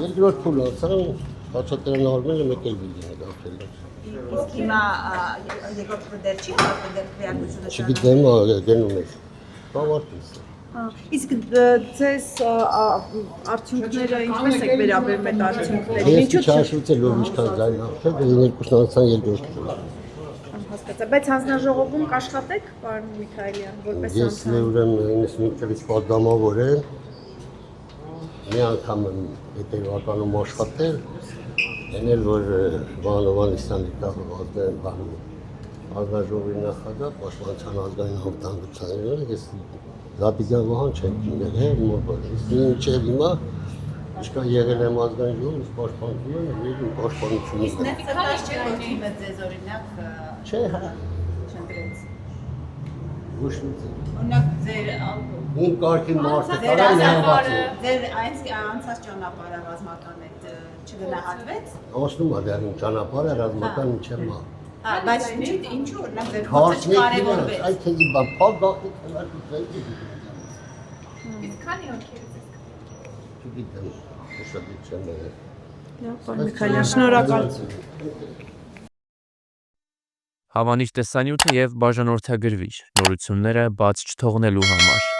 Երկրորդ փուլ անցան, բացատրանալու մեկ էլ վիդեո դարձել։ Իսկ հիմա երկրորդ դեր չի կարող դեր քրեակությունը Չգիտեմ, գնում է։ Բավարարից։ Իսկ ձեզ արդյունքները ինչպես եք վերաբերում այդ արդյունքներին։ Ես չհաշվեցի որ ինչքան ձայն ապրել, երկուսն անցան երկրորդ փուլ։ Հասկացա, բայց հանձնաժողովում կաշխատեք, պարոն Միքայելյան, որպես Ես ուրեմն 95-ից պատգամավոր եմ։ Մի անգամ հետևականում աշխատել, ենել որ Վանովանստանի ազգաժողովի նախագահ, պաշտպանության ազգային անվտանգության ես Զաբիգյան Վահան չեմ դիմել, իսկ մինչև հիմա ինչքան եղել եմ ազգային ժողովում, պաշտպանություն եմ, եկում պաշտպանություն։ Իսկ ներկայիս չէ որ թիմը ձեզ օրինակ Չէ, հա։ չընտրեց։ Ոչ մի։ Օրինակ ձեր Իմ կարգի մարդը կարա նեղված է։ ձեր անցած ճանապարհը ռազմական այդ չգնահատվեց։ Ասնում եմ դեռ իմ ճանապարհը ռազմական ինչեմ մա։ Բայց ինչու օրինակ ձեր փորձը կարևորվեց։ Այդ քեզի բան փակ գախի քննարկել։ Իսկ քանի օքերից եք։ Չգիտեմ, շատ չեմ եղել։ Լավ, պարոն Միքայելյան, շնորհակալություն։ Հավանիչ տեսանյութը եւ բաժանորդագրվիչ նորությունները բաց չթողնելու համար